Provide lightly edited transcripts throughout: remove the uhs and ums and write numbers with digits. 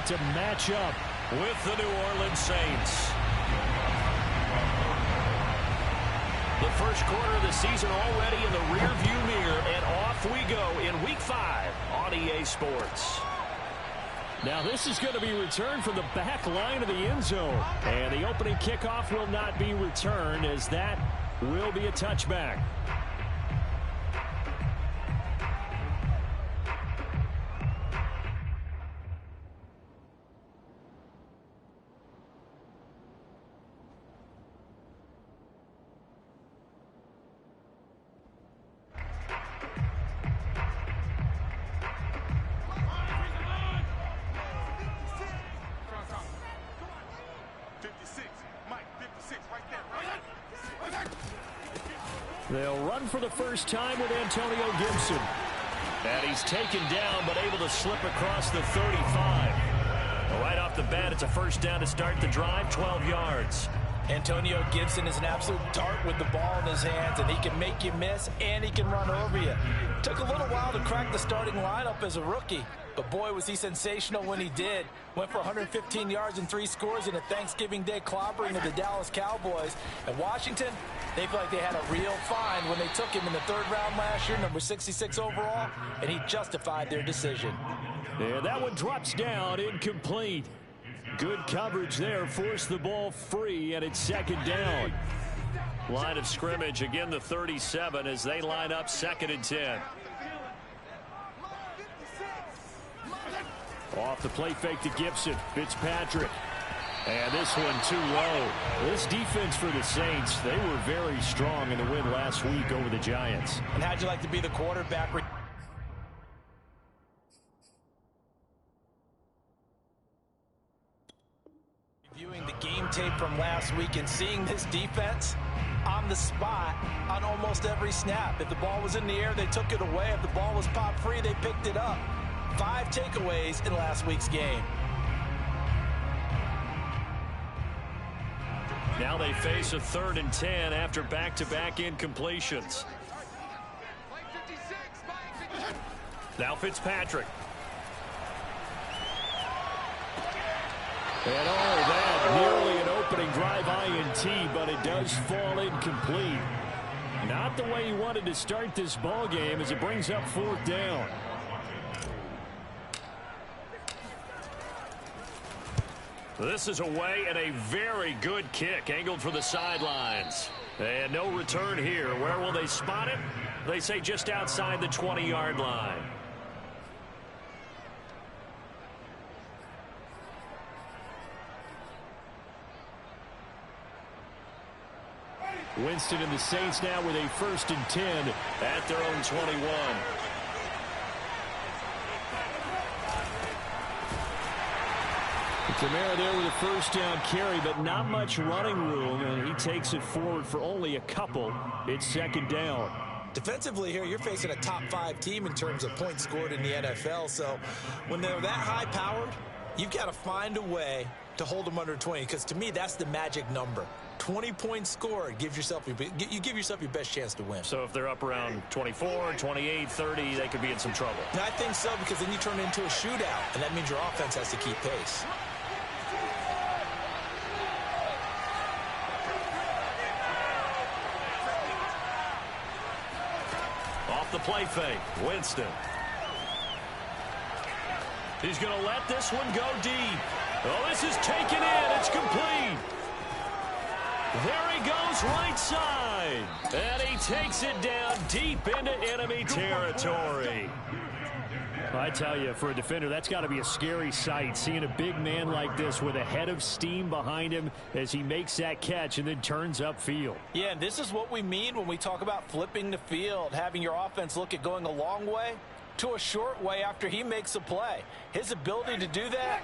out to match up with the New Orleans Saints. The first quarter of the season already in the rearview mirror, and off we go in Week 5 on EA Sports. Now this is going to be returned from the back line of the end zone. And the opening kickoff will not be returned, as that will be a touchback. They'll run for the first time with Antonio Gibson. And he's taken down, but able to slip across the 35. Right off the bat, it's a first down to start the drive, 12 yards. Antonio Gibson is an absolute dart with the ball in his hands, and he can make you miss, and he can run over you. Took a little while to crack the starting lineup as a rookie, but boy, was he sensational when he did. Went for 115 yards and 3 scores in a Thanksgiving Day clobbering of the Dallas Cowboys. And Washington, they feel like they had a real find when they took him in the 3rd round last year, number 66 overall, and he justified their decision. And that one drops down, incomplete. Good coverage there, forced the ball free, and it's 2nd down. Line of scrimmage, again the 37 as they line up 2nd and 10. Off the play fake to Gibson. Fitzpatrick. And this one too low. This defense for the Saints, they were very strong in the win last week over the Giants. And how'd you like to be the quarterback? Reviewing the game tape from last week and seeing this defense on the spot on almost every snap. If the ball was in the air, they took it away. If the ball was popped free, they picked it up. 5 takeaways in last week's game. Now they face a 3rd and 10 after back-to-back incompletions. Now Fitzpatrick. And all that, nearly an opening drive INT, but it does fall incomplete. Not the way he wanted to start this ball game as it brings up 4th down. This is away and a very good kick angled for the sidelines. And no return here. Where will they spot it? They say just outside the 20-yard line. Winston and the Saints now with a 1st and 10 at their own 21. Kamara there with a 1st down carry, but not much running room, and he takes it forward for only a couple. It's 2nd down. Defensively here, you're facing a top 5 team in terms of points scored in the NFL, so when they're that high-powered, you've got to find a way to hold them under 20, because to me, that's the magic number. 20 points scored, you give yourself your best chance to win. So if they're up around 24, 28, 30, they could be in some trouble. And I think so, because then you turn it into a shootout, and that means your offense has to keep pace. Off the play fake, Winston. He's going to let this one go deep. Oh, this is taken in. It's complete. There he goes right side. And he takes it down deep into enemy territory. I tell you, for a defender, that's got to be a scary sight, seeing a big man like this with a head of steam behind him as he makes that catch and then turns upfield. Yeah, and this is what we mean when we talk about flipping the field, having your offense look at going a long way to a short way after he makes a play. His ability to do that,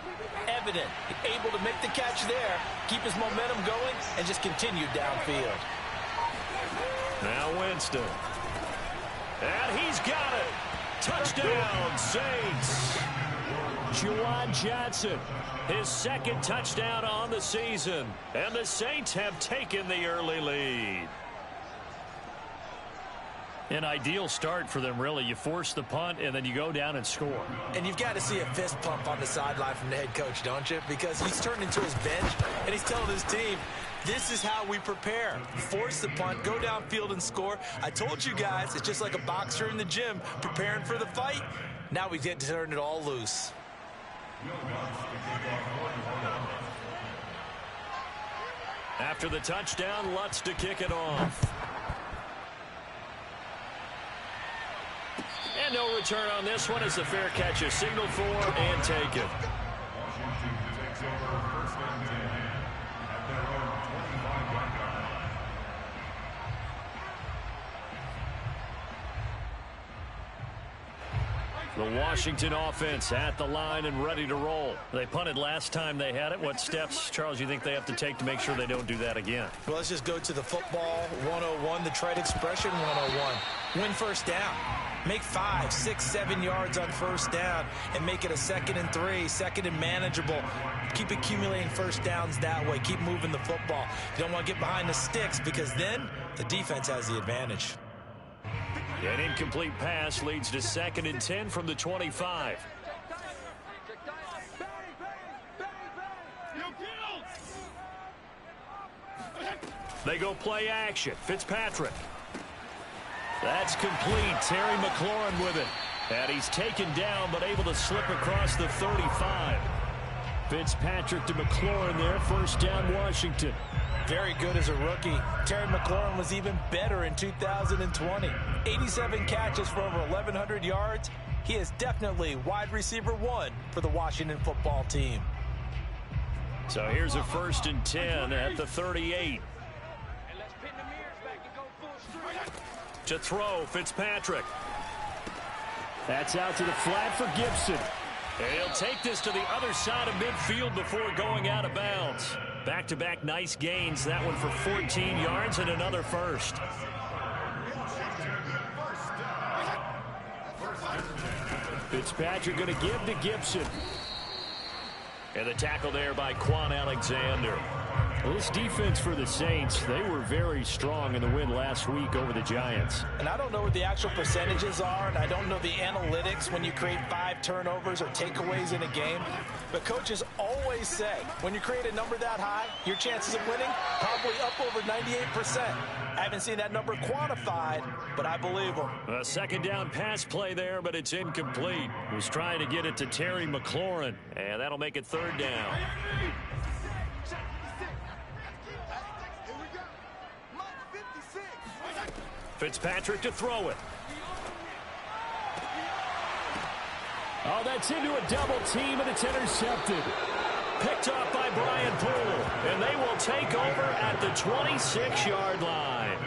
evident. Able to make the catch there, keep his momentum going, and just continue downfield. Now Winston. And he's got it. Touchdown, Saints. Juwan Johnson. His 2nd touchdown on the season. And the Saints have taken the early lead. An ideal start for them, really. You force the punt, and then you go down and score. And you've got to see a fist pump on the sideline from the head coach, don't you? Because he's turned into his bench, and he's telling his team, this is how we prepare. Force the punt, go downfield and score. I told you guys, it's just like a boxer in the gym preparing for the fight. Now we get to turn it all loose. After the touchdown, Lutz to kick it off. And no return on this one as the fair catch is signaled for and taken. The Washington offense at the line and ready to roll. They punted last time they had it. What steps, Charles, you think they have to take to make sure they don't do that again? Well, let's just go to the football 101, the trade expression 101. Win first down. Make 5, 6, 7 yards on first down and make it a 2nd and 3, 2nd and manageable. Keep accumulating first downs that way. Keep moving the football. You don't want to get behind the sticks because then the defense has the advantage. An incomplete pass leads to 2nd and 10 from the 25. They go play action. Fitzpatrick. That's complete. Terry McLaurin with it. And he's taken down but able to slip across the 35. Fitzpatrick to McLaurin there. First down, Washington. Very good as a rookie. Terry McLaurin was even better in 2020. 87 catches for over 1,100 yards. He is definitely wide receiver 1 for the Washington football team. So here's a 1st and 10 at the 38. To throw, Fitzpatrick. That's out to the flat for Gibson. And he'll take this to the other side of midfield before going out of bounds. Back-to-back nice gains. That one for 14 yards and another first. Fitzpatrick going to give to Gibson. And the tackle there by Quan Alexander. Well, this defense for the Saints, they were very strong in the win last week over the Giants. And I don't know what the actual percentages are, and I don't know the analytics when you create 5 turnovers or takeaways in a game. But coaches always say, when you create a number that high, your chances of winning probably up over 98%. I haven't seen that number quantified, but I believe them. A 2nd down pass play there, but it's incomplete. Was trying to get it to Terry McLaurin, and that'll make it 3rd down. Fitzpatrick to throw it. Oh, that's into a double team, and it's intercepted. Picked off by Brian Poole, and they will take over at the 26-yard line.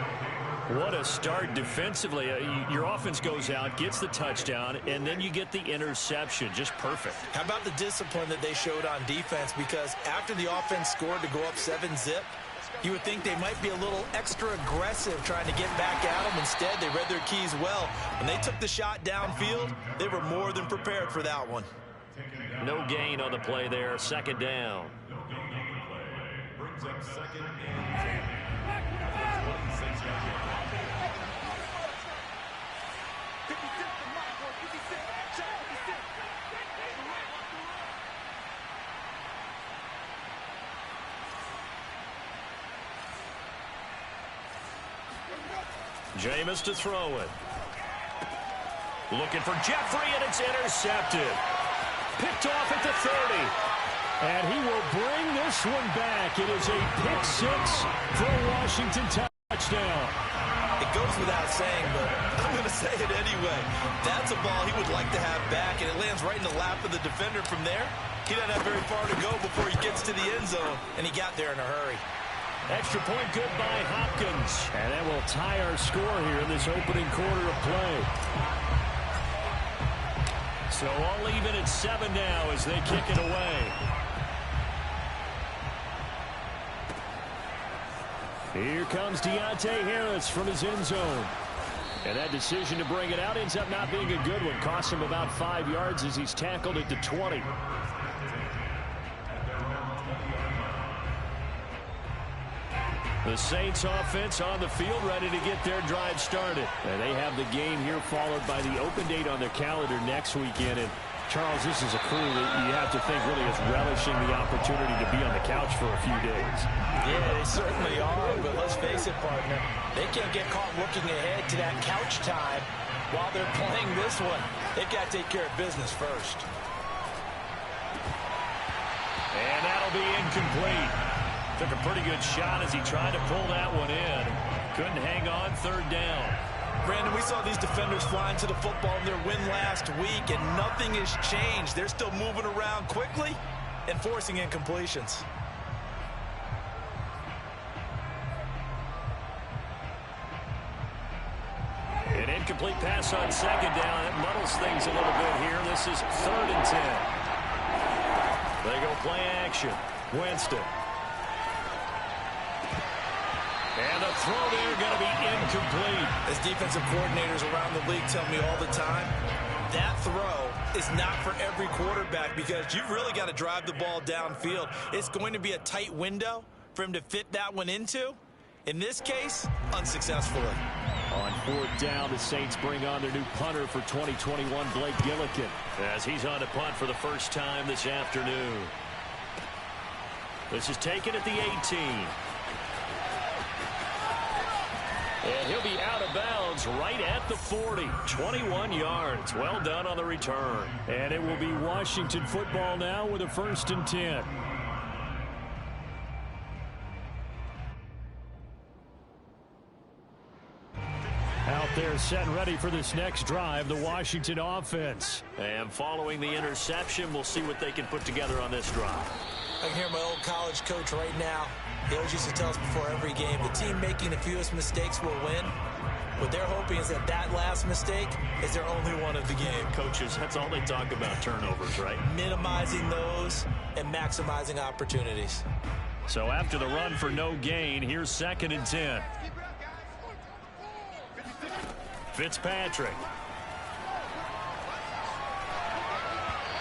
What a start defensively. Your offense goes out, gets the touchdown, and then you get the interception. Just perfect. How about the discipline that they showed on defense? Because after the offense scored to go up 7-zip, you would think they might be a little extra aggressive trying to get back at them. Instead, they read their keys well. When they took the shot downfield, they were more than prepared for that one. No gain on the play there. 2nd down. Jameis to throw it. Looking for Jeffrey, and it's intercepted. Picked off at the 30. And he will bring this one back. It is a pick 6 for a Washington touchdown. It goes without saying, but I'm going to say it anyway. That's a ball he would like to have back, and it lands right in the lap of the defender from there. He doesn't have very far to go before he gets to the end zone, and he got there in a hurry. Extra point good by Hopkins. And that will tie our score here in this opening quarter of play. So all even at 7 now as they kick it away. Here comes Deontay Harris from his end zone. And that decision to bring it out ends up not being a good one. Costs him about 5 yards as he's tackled at the 20. The Saints offense on the field, ready to get their drive started. And they have the game here followed by the open date on their calendar next weekend. And Charles, this is a crew that you have to think really is relishing the opportunity to be on the couch for a few days. Yeah, they certainly are, but let's face it, partner. They can't get caught looking ahead to that couch time while they're playing this one. They've got to take care of business first. And that'll be incomplete. Took a pretty good shot as he tried to pull that one in. Couldn't hang on, third down. Brandon, we saw these defenders flying to the football in their win last week, and nothing has changed. They're still moving around quickly and forcing incompletions. An incomplete pass on second down. That muddles things a little bit here. This is 3rd and 10. They go play action. Winston. And the throw there going to be incomplete. As defensive coordinators around the league tell me all the time, that throw is not for every quarterback because you've really got to drive the ball downfield. It's going to be a tight window for him to fit that one into. In this case, unsuccessfully. On 4th down, the Saints bring on their new punter for 2021, Blake Gillikin, as he's on to punt for the first time this afternoon. This is taken at the 18. And he'll be out of bounds right at the 40. 21 yards. Well done on the return. And it will be Washington football now with a 1st and 10. Out there set and ready for this next drive, the Washington offense. And following the interception, we'll see what they can put together on this drive. I can hear my old college coach right now. He always used to tell us before every game, the team making the fewest mistakes will win. What they're hoping is that that last mistake is their only one of the game. Coaches, that's all they talk about, turnovers, right? Minimizing those and maximizing opportunities. So after the run for no gain, here's 2nd and 10. Fitzpatrick.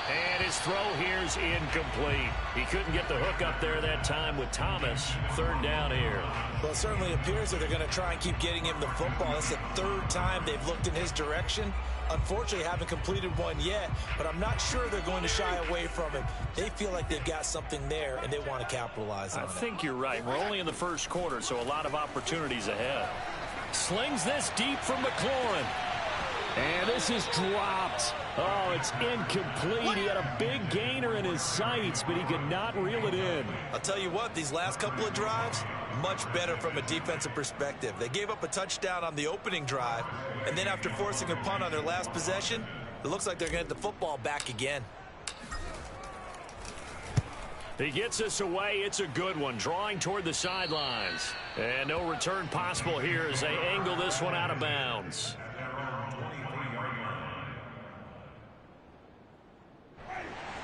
And his throw here's incomplete. He couldn't get the hook up there that time with Thomas. 3rd down here. Well, it certainly appears that they're going to try and keep getting him the football. That's the 3rd time they've looked in his direction. Unfortunately, haven't completed one yet, but I'm not sure they're going to shy away from him. They feel like they've got something there, and they want to capitalize on it. I think you're right. We're only in the 1st quarter, so a lot of opportunities ahead. Slings this deep from McLaurin. And this is dropped. Oh, it's incomplete. He had a big gainer in his sights, but he could not reel it in. I'll tell you what, these last couple of drives, much better from a defensive perspective. They gave up a touchdown on the opening drive, and then after forcing a punt on their last possession, it looks like they're going to get the football back again. He gets us away. It's a good one. Drawing toward the sidelines. And no return possible here as they angle this one out of bounds.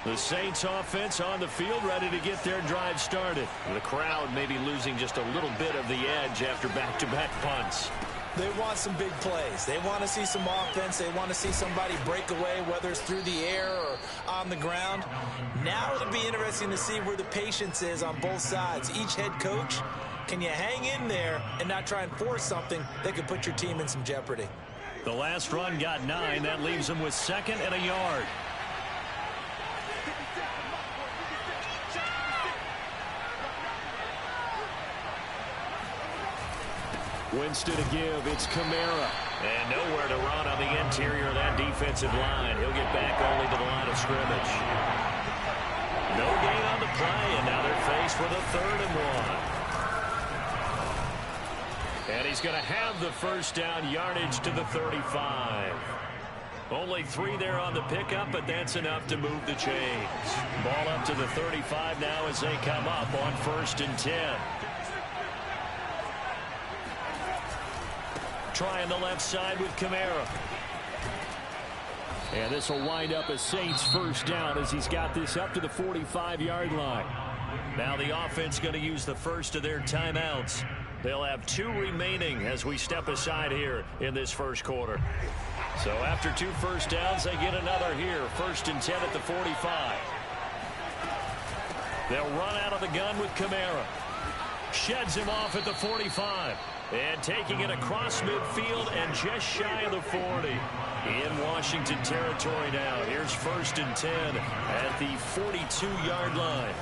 The Saints offense on the field ready to get their drive started. The crowd may be losing just a little bit of the edge after back-to-back punts. They want some big plays. They want to see some offense. They want to see somebody break away, whether it's through the air or on the ground. Now it'll be interesting to see where the patience is on both sides. Each head coach, can you hang in there and not try and force something that could put your team in some jeopardy? The last run got 9. That leaves them with 2nd and a yard. Winston to give. It's Kamara. And nowhere to run on the interior of that defensive line. He'll get back only to the line of scrimmage. No gain on the play, and now they're faced with a 3rd and 1. And he's going to have the 1st down, yardage to the 35. Only 3 there on the pickup, but that's enough to move the chains. Ball up to the 35 now as they come up on 1st and 10. Trying the left side with Kamara. And this will wind up a Saints 1st down as he's got this up to the 45-yard line. Now the offense going to use the first of their timeouts. They'll have 2 remaining as we step aside here in this 1st quarter. So after 2 first downs, they get another here. 1st and 10 at the 45. They'll run out of the gun with Kamara. sheds him off at the 45. And taking it across midfield and just shy of the 40. In Washington territory now. Here's 1st and 10 at the 42-yard line.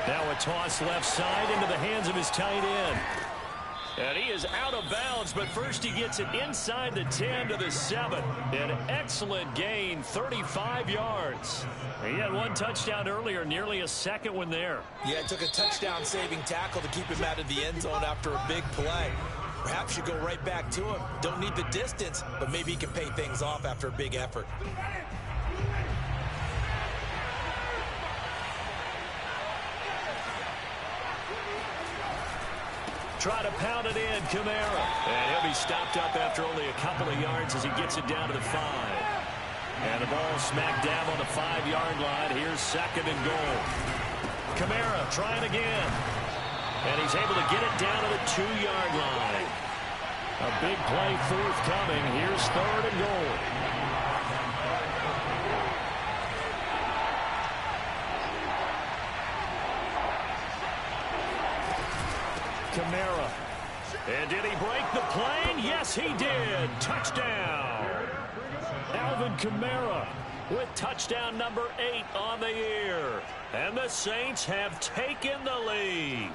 Now a toss left side into the hands of his tight end. And he is out of bounds, but first he gets it inside the 10 to the 7. An excellent gain, 35 yards. He had one touchdown earlier, nearly a second one there. Yeah, it took a touchdown-saving tackle to keep him out of the end zone after a big play. Perhaps you go right back to him. Don't need the distance, but maybe he can pay things off after a big effort. Try to pound it in, Kamara. And he'll be stopped up after only a couple of yards as he gets it down to the 5. And the ball smack dab on the 5-yard line. Here's 2nd and goal. Kamara trying again. And he's able to get it down to the 2-yard line. A big play forthcoming. Here's 3rd and goal. Kamara. And did he break the plane? Yes, he did. Touchdown. Alvin Kamara with touchdown number 8 on the year. And the Saints have taken the lead.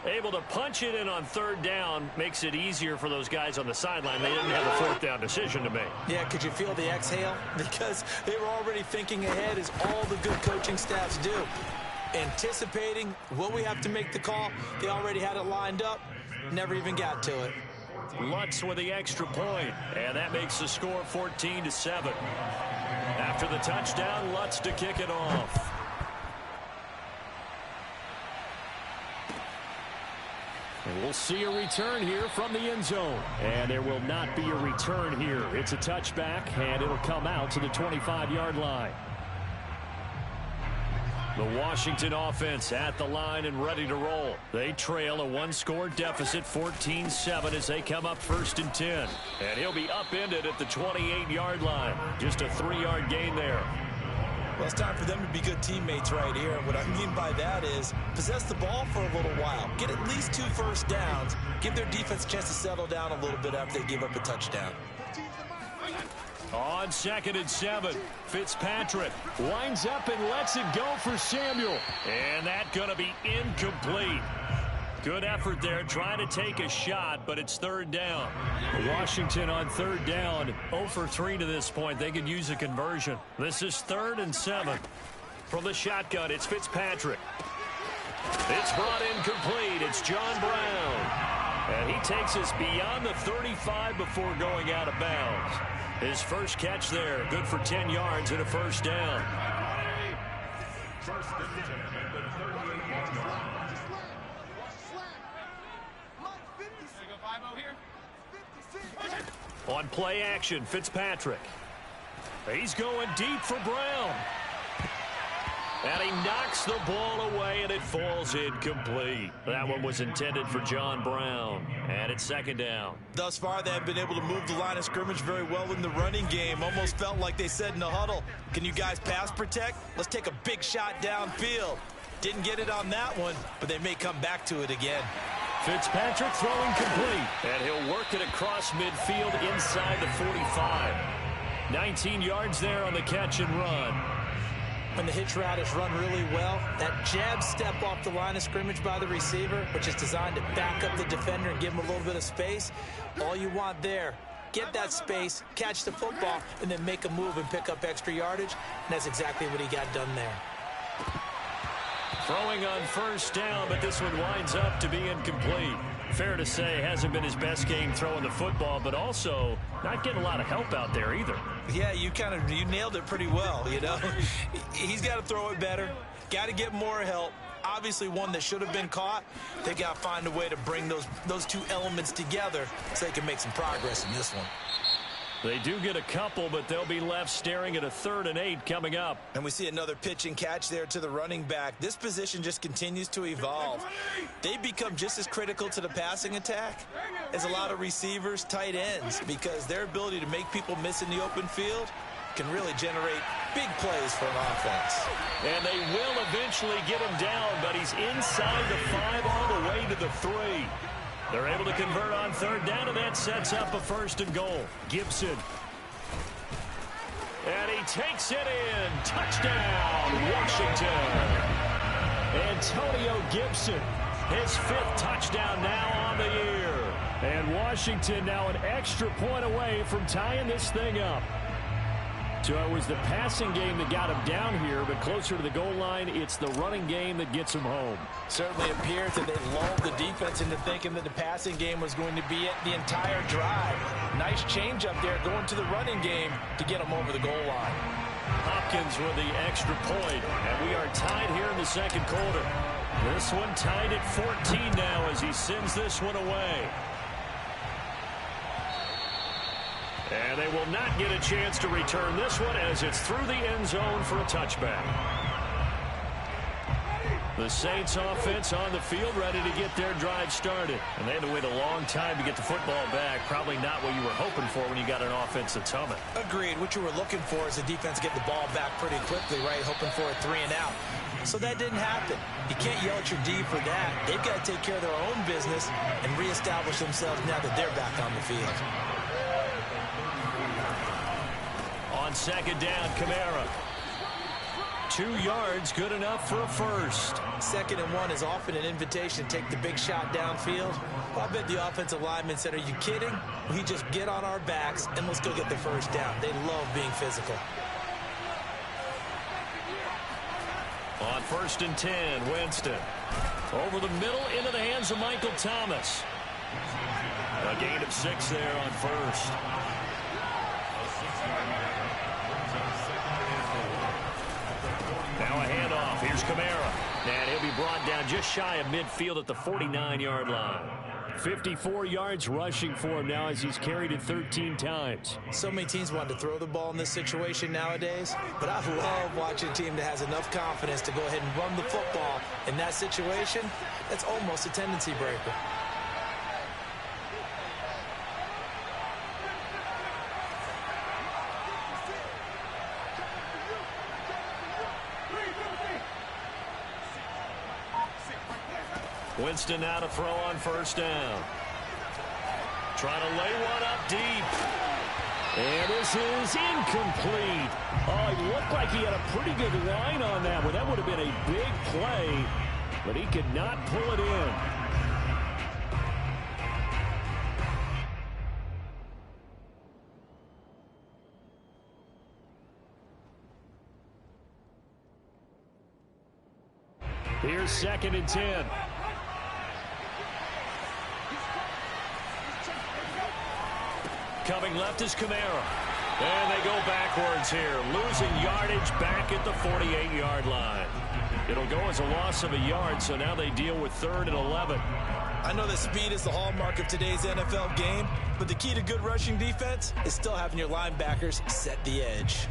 Able to punch it in on 3rd down makes it easier for those guys on the sideline. They didn't have a 4th down decision to make. Yeah, could you feel the exhale? Because they were already thinking ahead, as all the good coaching staffs do. Anticipating, will we have to make the call? They already had it lined up, never even got to it. Lutz with the extra point, and that makes the score 14-7. After the touchdown, Lutz to kick it off. And we'll see a return here from the end zone. And there will not be a return here. It's a touchback, and it'll come out to the 25-yard line. The Washington offense at the line and ready to roll. They trail a 1-score deficit, 14-7, as they come up 1st and 10. And he'll be upended at the 28-yard line. Just a 3-yard gain there. Well, it's time for them to be good teammates right here. What I mean by that is possess the ball for a little while. Get at least 2 first downs. Give their defense a chance to settle down a little bit after they give up a touchdown. On 2nd and 7, Fitzpatrick winds up and lets it go for Samuel. And that's going to be incomplete. Good effort there, trying to take a shot, but it's 3rd down. Washington on 3rd down, 0 for 3 to this point. They could use a conversion. This is 3rd and 7. From the shotgun, it's Fitzpatrick. It's brought in complete. It's John Brown. And he takes us beyond the 35 before going out of bounds. His first catch there, good for 10 yards and a 1st down. On play action, Fitzpatrick. He's going deep for Brown. And he knocks the ball away, and it falls incomplete. That one was intended for John Brown. And it's 2nd down. Thus far, they have been able to move the line of scrimmage very well in the running game. Almost felt like they said in the huddle, can you guys pass protect? Let's take a big shot downfield. Didn't get it on that one, but they may come back to it again. Fitzpatrick throwing complete. And he'll work it across midfield inside the 45. 19 yards there on the catch and run. When the hitch route is run really well, that jab step off the line of scrimmage by the receiver, which is designed to back up the defender and give him a little bit of space, all you want there, get that space, catch the football, and then make a move and pick up extra yardage. And that's exactly what he got done there. Throwing on 1st down, but this one winds up to be incomplete. Fair to say, hasn't been his best game throwing the football, but also not getting a lot of help out there either. Yeah, you nailed it pretty well, you know. He's got to throw it better, got to get more help. Obviously one that should have been caught. They got to find a way to bring those 2 elements together so they can make some progress in this one. They do get a couple, but they'll be left staring at a 3rd and 8 coming up. And we see another pitch and catch there to the running back. This position just continues to evolve. They become just as critical to the passing attack as a lot of receivers, tight ends, because their ability to make people miss in the open field can really generate big plays for an offense. And they will eventually get him down, but he's inside the 5 all the way to the 3. They're able to convert on third down, and that sets up a 1st and goal. Gibson. And he takes it in. Touchdown, Washington. Antonio Gibson, his 5th touchdown now on the year. And Washington now an extra point away from tying this thing up. So it was the passing game that got him down here, but closer to the goal line, it's the running game that gets him home. Certainly appears that they lulled the defense into thinking that the passing game was going to be it the entire drive. Nice change up there going to the running game to get him over the goal line. Hopkins with the extra point, and we are tied here in the 2nd quarter. This one tied at 14 now as he sends this one away. And they will not get a chance to return this one as it's through the end zone for a touchback. The Saints offense on the field ready to get their drive started. And they had to wait a long time to get the football back. Probably not what you were hoping for when you got an offense that's humming. Agreed. What you were looking for is the defense get the ball back pretty quickly, right? Hoping for a 3 and out. So that didn't happen. You can't yell at your D for that. They've got to take care of their own business and reestablish themselves now that they're back on the field. On 2nd down, Kamara. 2 yards, good enough for a 1st. 2nd and 1 is often an invitation to take the big shot downfield. I bet the offensive lineman said, are you kidding? We just get on our backs and let's go get the 1st down. They love being physical. On 1st and 10, Winston. Over the middle into the hands of Michael Thomas. A gain of 6 there on 1st. Now a handoff. Here's Kamara. And he'll be brought down just shy of midfield at the 49-yard line. 54 yards rushing for him now as he's carried it 13 times. So many teams want to throw the ball in this situation nowadays, but I love watching a team that has enough confidence to go ahead and run the football. In that situation, that's almost a tendency breaker. Winston now to throw on 1st down. Trying to lay one up deep. And this is incomplete. Oh, it looked like he had a pretty good line on that one. That would have been a big play, but he could not pull it in. Here's 2nd and 10. Coming left is Kamara. And they go backwards here. Losing yardage back at the 48-yard line. It'll go as a loss of a yard, so now they deal with 3rd and 11. I know that speed is the hallmark of today's NFL game, but the key to good rushing defense is still having your linebackers set the edge.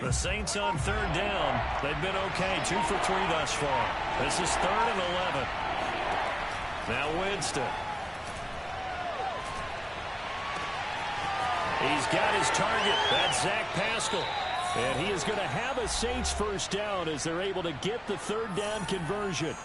The Saints on 3rd down. They've been okay. 2 for 3 thus far. This is 3rd and 11. Now Winston. He's got his target. That's Zach Pascal. And he is going to have a Saints 1st down as they're able to get the 3rd down conversion.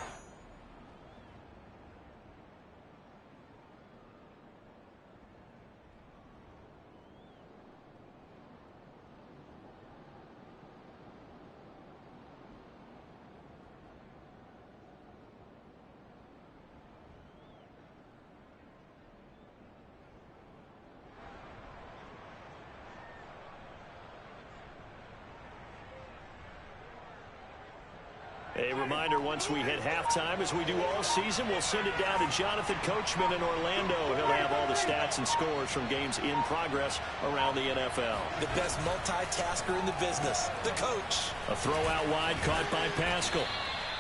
A reminder, once we hit halftime, as we do all season, we'll send it down to Jonathan Coachman in Orlando. He'll have all the stats and scores from games in progress around the NFL. The best multitasker in the business, the coach. A throw out wide caught by Pascal.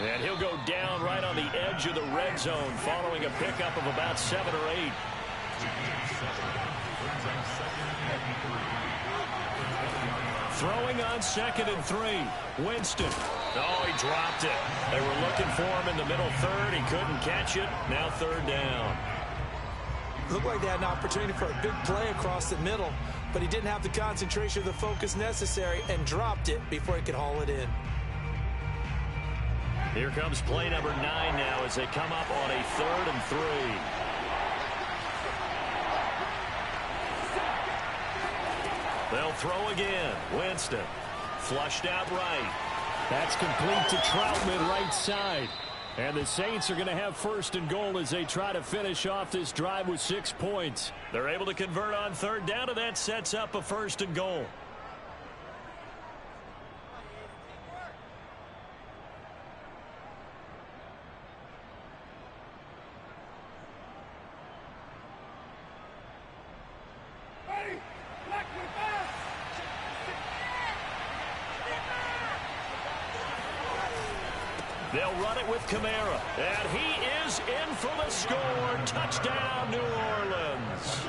And he'll go down right on the edge of the red zone following a pickup of about 7 or 8. Throwing on 2nd and 3. Winston. Oh, he dropped it. They were looking for him in the middle third. He couldn't catch it. Now 3rd down. Looked like they had an opportunity for a big play across the middle, but he didn't have the concentration or the focus necessary and dropped it before he could haul it in. Here comes play number 9 now as they come up on a 3rd and 3. They'll throw again. Winston. Flushed out right. That's complete to Troutman right side. And the Saints are going to have 1st and goal as they try to finish off this drive with 6 points. They're able to convert on 3rd down, and that sets up a 1st and goal. They'll run it with Kamara, and he is in for the score. Touchdown, New Orleans.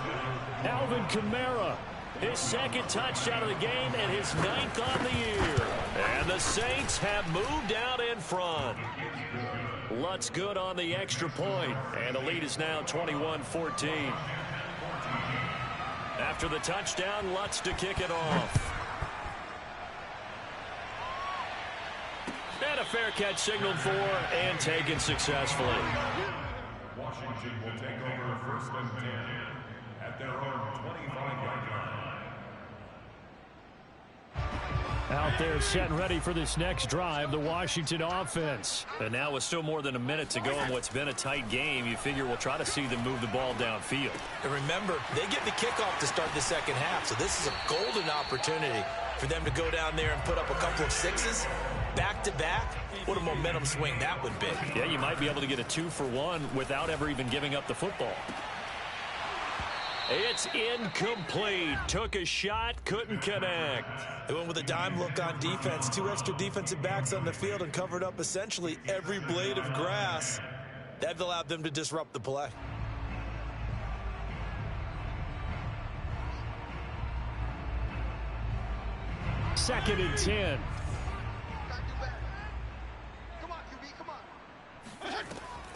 Alvin Kamara, his 2nd touchdown of the game and his 9th on the year. And the Saints have moved out in front. Lutz good on the extra point, and the lead is now 21-14. After the touchdown, Lutz to kick it off. And a fair catch signaled for and taken successfully. Washington will take over 1st and 10 at their own 25-yard line. out there set and ready for this next drive, the Washington offense. And now with still more than a minute to go in what's been a tight game, you figure we'll try to see them move the ball downfield. And remember, they get the kickoff to start the 2nd half, so this is a golden opportunity for them to go down there and put up a couple of 6s back-to-back. What a momentum swing that would be. Yeah, you might be able to get a 2-for-1 without ever even giving up the football. It's incomplete. Took a shot, couldn't connect. They went with a dime look on defense. 2 extra defensive backs on the field and covered up essentially every blade of grass. That allowed them to disrupt the play. Second and 10.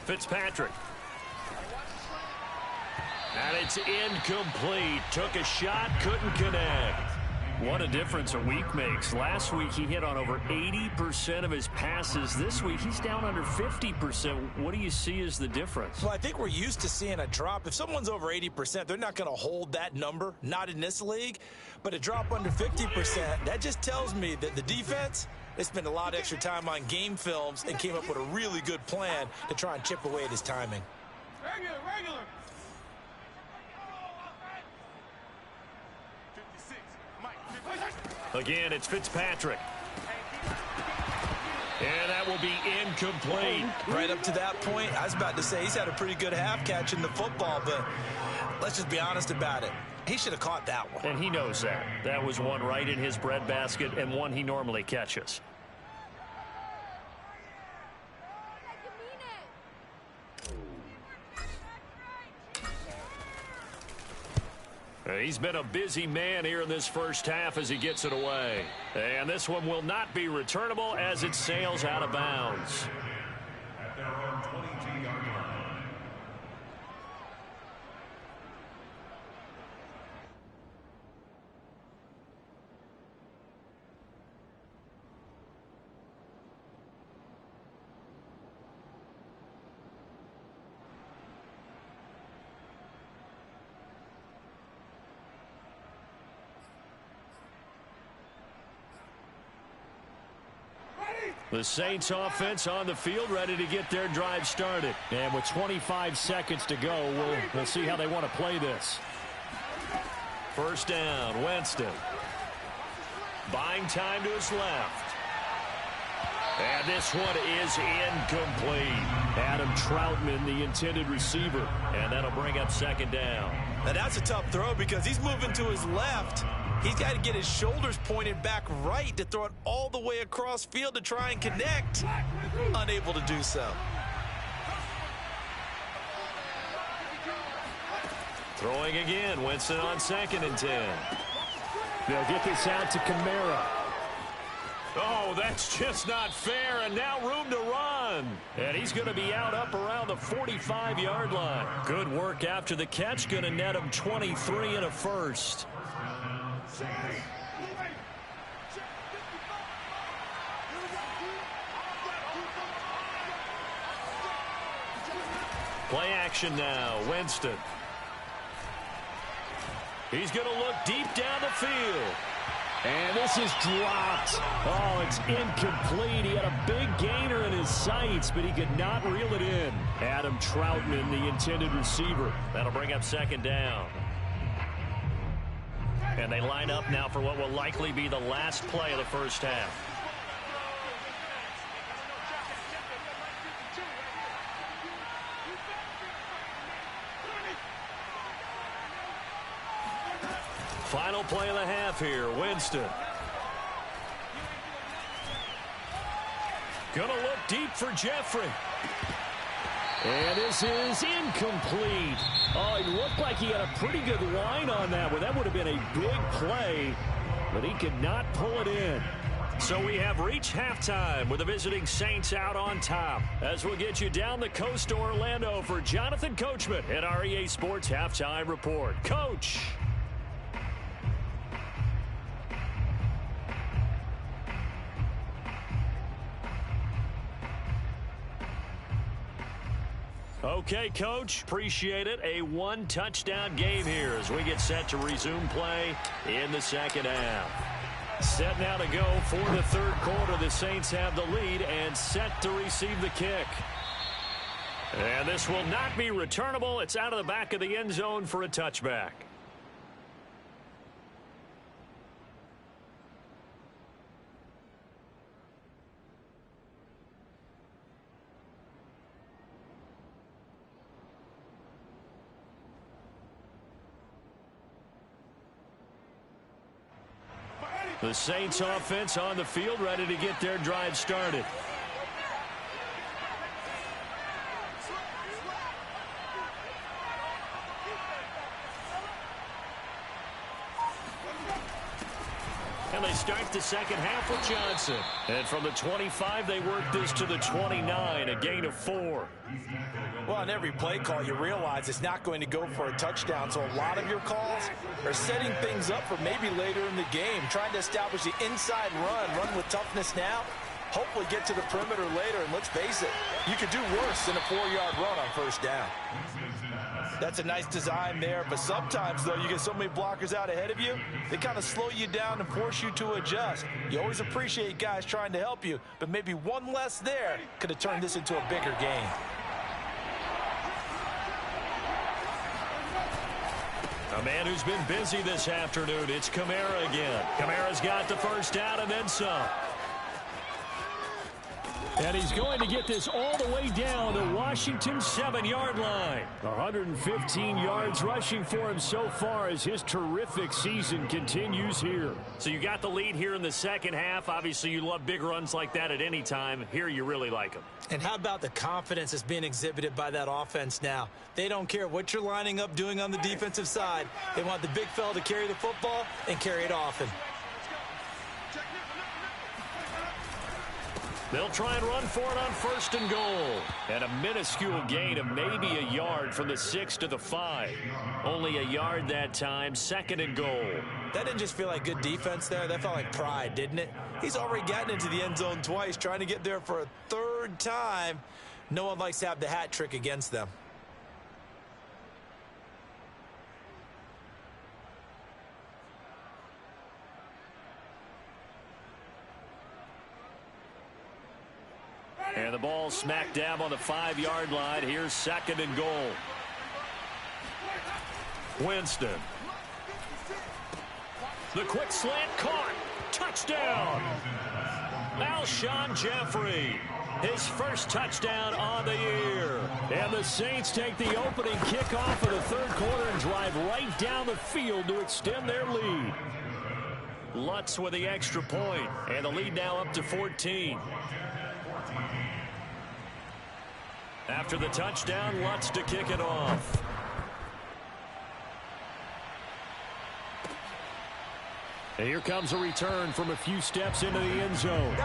Fitzpatrick. And it's incomplete. Took a shot, couldn't connect. What a difference a week makes. Last week he hit on over 80% of his passes. This week he's down under 50%. What do you see as the difference? Well, I think we're used to seeing a drop. If someone's over 80%, they're not going to hold that number. Not in this league. But a drop under 50%, that just tells me that the defense, they spent a lot of extra time on game films and came up with a really good plan to try and chip away at his timing. Regular. Again, it's Fitzpatrick. And that will be incomplete. Right up to that point, I was about to say he's had a pretty good half catching the football, but let's just be honest about it. He should have caught that one. And he knows that. That was one right in his breadbasket and one he normally catches. He's been a busy man here in this first half as he gets it away. And this one will not be returnable as it sails out of bounds. At their own 22-yard line. The Saints offense on the field ready to get their drive started. And with 25 seconds to go, we'll see how they want to play this. First down, Winston. Buying time to his left. And this one is incomplete. Adam Troutman, the intended receiver. And that'll bring up second down. Now that's a tough throw because he's moving to his left. He's got to get his shoulders pointed back right to throw it all the way across field to try and connect. Unable to do so. Throwing again. Winston on 2nd and 10. They'll get this out to Kamara. Oh, that's just not fair, and now room to run. And he's going to be out up around the 45-yard line. Good work after the catch. Going to net him 23 and a first. Play action now. Winston. He's going to look deep down the field. And this is dropped. Oh, it's incomplete. He had a big gainer in his sights, but he could not reel it in. Adam Troutman, the intended receiver. That'll bring up second down. And they line up now for what will likely be the last play of the first half. Final play of the half here. Winston. Gonna look deep for Jeffrey. And this is incomplete. Oh, it looked like he had a pretty good line on that one. That would have been a big play, but he could not pull it in. So we have reached halftime with the visiting Saints out on top. As we'll get you down the coast to Orlando for Jonathan Coachman at our EA Sports Halftime Report. Coach. Okay, Coach, appreciate it. A one-touchdown game here as we get set to resume play in the second half. Set now to go for the third quarter. The Saints have the lead and set to receive the kick. And this will not be returnable. It's out of the back of the end zone for a touchback. The Saints offense on the field, ready to get their drive started. And they start the second half with Johnson. And from the 25, they work this to the 29, a gain of 4. Well, on every play call, you realize it's not going to go for a touchdown. So a lot of your calls are setting things up for maybe later in the game, trying to establish the inside run with toughness now, hopefully get to the perimeter later. And let's face it, you could do worse than a 4-yard run on first down. That's a nice design there, but sometimes, though, you get so many blockers out ahead of you, they kind of slow you down and force you to adjust. You always appreciate guys trying to help you, but maybe one less there could have turned this into a bigger game. A man who's been busy this afternoon, it's Kamara again. Kamara's got the first down and then some. And he's going to get this all the way down to Washington's 7-yard line. 115 yards rushing for him so far as his terrific season continues here. So you got the lead here in the second half. Obviously, you love big runs like that at any time. Here, you really like them. And how about the confidence that's being exhibited by that offense now? They don't care what you're lining up doing on the defensive side. They want the big fella to carry the football and carry it often. They'll try and run for it on 1st and goal. And a minuscule gain of maybe a yard from the 6 to the 5. Only a yard that time, 2nd and goal. That didn't just feel like good defense there. That felt like pride, didn't it? He's already gotten into the end zone twice, trying to get there for a 3rd time. No one likes to have the hat trick against them. And the ball smack dab on the 5-yard line. Here's 2nd and goal. Winston. The quick slant caught. Touchdown. Alshon Jeffrey, his first touchdown on the year. And the Saints take the opening kickoff of the third quarter and drive right down the field to extend their lead. Lutz with the extra point, and the lead now up to 14. After the touchdown, Lutz to kick it off. And here comes a return from a few steps into the end zone.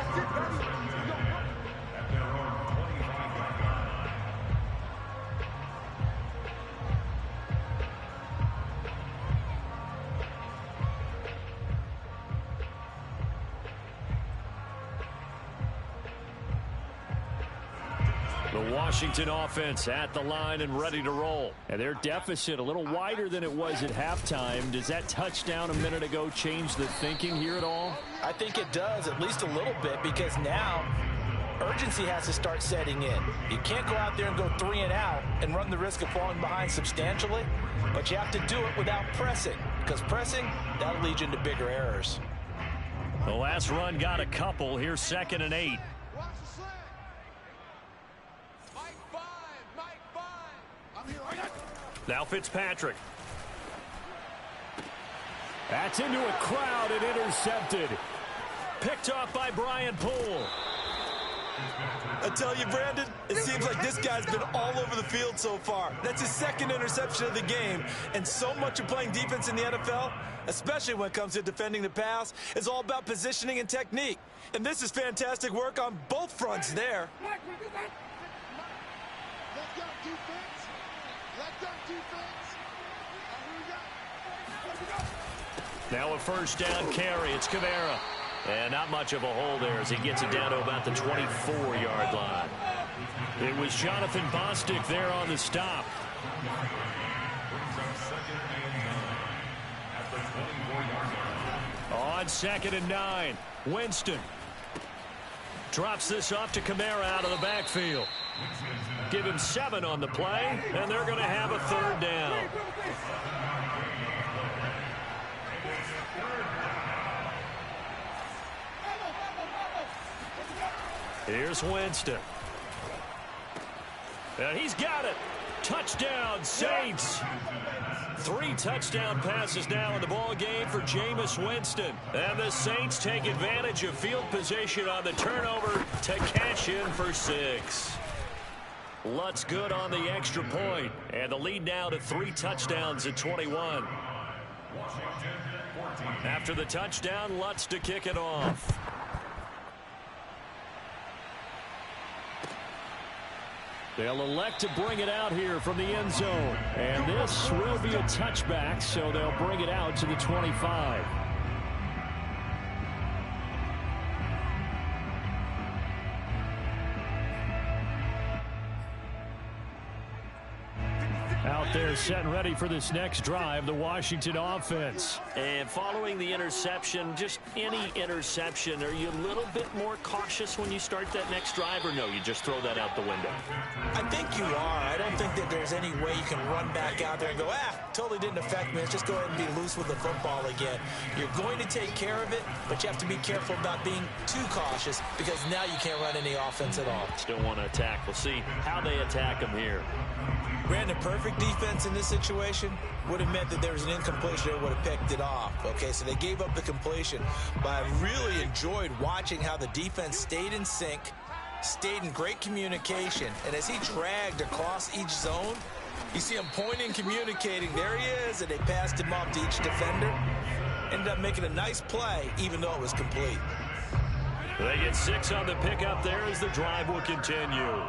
The Washington offense at the line and ready to roll. And their deficit a little wider than it was at halftime. Does that touchdown a minute ago change the thinking here at all? I think it does, at least a little bit, because now urgency has to start setting in. You can't go out there and go 3 and out and run the risk of falling behind substantially, but you have to do it without pressing, because pressing, that'll lead you into bigger errors. The last run got a couple. Here's 2nd and 8. Now Fitzpatrick. That's into a crowd and intercepted. Picked off by Brian Poole. I tell you, Brandon, it seems like this guy's been all over the field so far. That's his 2nd interception of the game. And so much of playing defense in the NFL, especially when it comes to defending the pass, is all about positioning and technique. And this is fantastic work on both fronts there. Now a first down carry. It's Kamara. And not much of a hole there as he gets it down to about the 24-yard line. It was Jonathan Bostic there on the stop. On 2nd and 9, Winston drops this off to Kamara out of the backfield. Give him 7 on the play, and they're going to have a 3rd down. Here's Winston. And he's got it. Touchdown, Saints. 3 touchdown passes now in the ball game for Jameis Winston. And the Saints take advantage of field position on the turnover to cash in for 6. Lutz good on the extra point. And the lead now to 3 touchdowns at 21. After the touchdown, Lutz to kick it off. They'll elect to bring it out here from the end zone. And this will be a touchback, so they'll bring it out to the 25. Out there set and ready for this next drive, the Washington offense. And following the interception, just any interception, are you a little bit more cautious when you start that next drive, or no, you just throw that out the window? I think you are. I don't think that there's any way you can run back out there and go, totally didn't affect me. Let's just go ahead and be loose with the football again. You're going to take care of it, but you have to be careful about being too cautious because now you can't run any offense at all. Still want to attack. We'll see how they attack them here. Brandon, perfect defense in this situation would have meant that there was an incompletion. They would have picked it off. Okay, so they gave up the completion. But I really enjoyed watching how the defense stayed in sync, stayed in great communication. And as he dragged across each zone, you see him pointing, communicating. There he is, and they passed him off to each defender. Ended up making a nice play, even though it was complete. They get 6 on the pickup there as the drive will continue.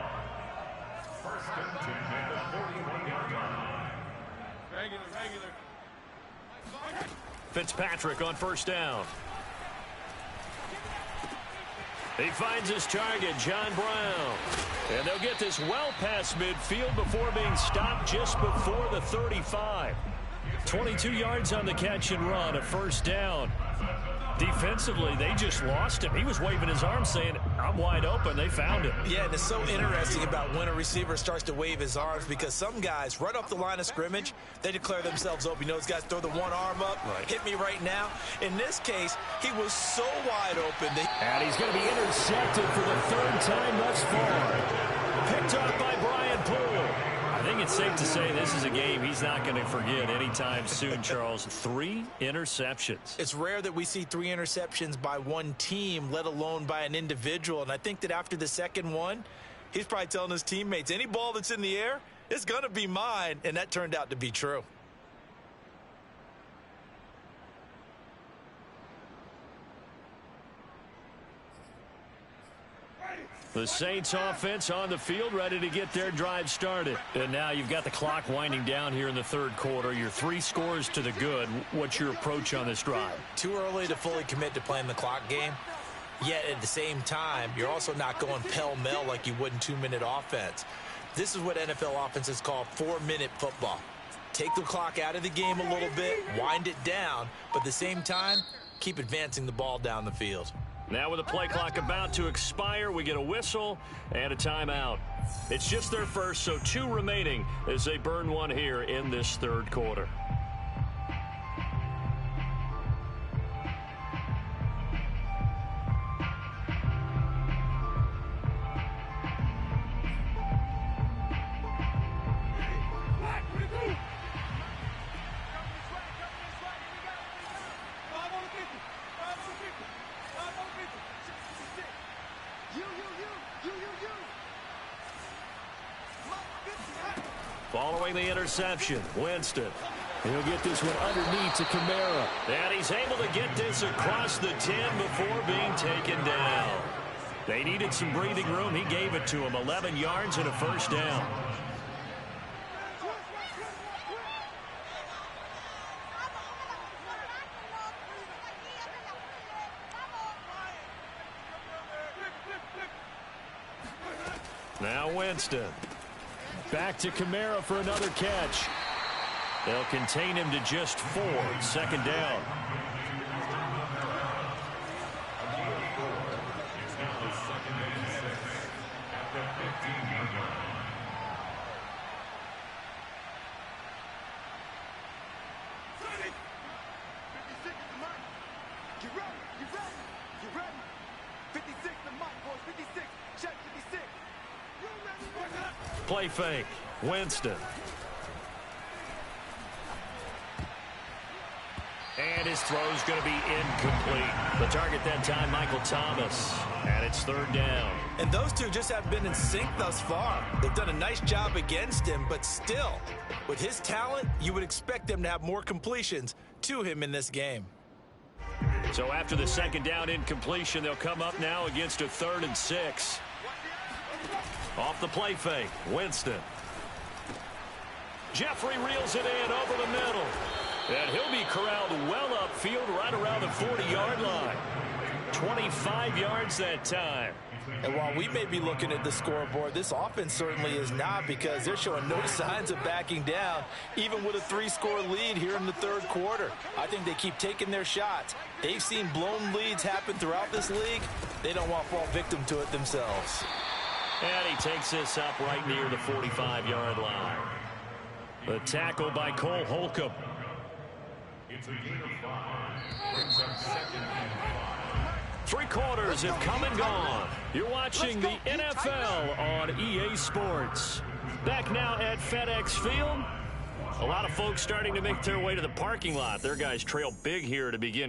Fitzpatrick on first down. He finds his target, John Brown. And they'll get this well past midfield before being stopped just before the 35. 22 yards on the catch and run, a first down. Defensively, they just lost him. He was waving his arms saying, I'm wide open. They found him. Yeah, and it's so interesting about when a receiver starts to wave his arms because some guys, right off the line of scrimmage, they declare themselves open. You know, those guys throw the one arm up, hit me right now. In this case, he was so wide open. And he's going to be intercepted for the third time thus far. Picked off by Brian Poole. I think it's safe to say this is a game he's not going to forget anytime soon, Charles. 3 interceptions. It's rare that we see 3 interceptions by one team, let alone by an individual. And I think that after the second one, he's probably telling his teammates, any ball that's in the air, it's going to be mine. And that turned out to be true. The Saints offense on the field, ready to get their drive started. And now you've got the clock winding down here in the third quarter. You're 3 scores to the good. What's your approach on this drive? Too early to fully commit to playing the clock game. Yet at the same time, you're also not going pell-mell like you would in 2-minute offense. This is what NFL offenses call 4-minute football. Take the clock out of the game a little bit, wind it down, but at the same time, keep advancing the ball down the field. Now with the play clock about to expire, we get a whistle and a timeout. It's just their first, so 2 remaining as they burn one here in this third quarter. Following the interception, Winston. He'll get this one underneath to Kamara. And he's able to get this across the 10 before being taken down. They needed some breathing room. He gave it to him. 11 yards and a first down. Now Winston. Back to Kamara for another catch. They'll contain him to just 4. Second down. Play fake. Winston. And his throw's going to be incomplete. The target that time, Michael Thomas. And it's third down. And those two just haven't been in sync thus far. They've done a nice job against him, but still, with his talent, you would expect them to have more completions to him in this game. So after the second down incompletion, they'll come up now against a 3rd and 6. Off the play fake, Winston. Jeffrey reels it in over the middle. And he'll be corralled well upfield right around the 40-yard line. 25 yards that time. And while we may be looking at the scoreboard, this offense certainly is not, because they're showing no signs of backing down, even with a 3-score lead here in the third quarter. I think they keep taking their shots. They've seen blown leads happen throughout this league. They don't want to fall victim to it themselves. And he takes this up right near the 45-yard line. The tackle by Cole Holcomb. It's a gain of 5. Brings up second and 5. 3 quarters have come and gone. You're watching the NFL on EA Sports. Back now at FedEx Field. A lot of folks starting to make their way to the parking lot. Their guys trail big here to begin.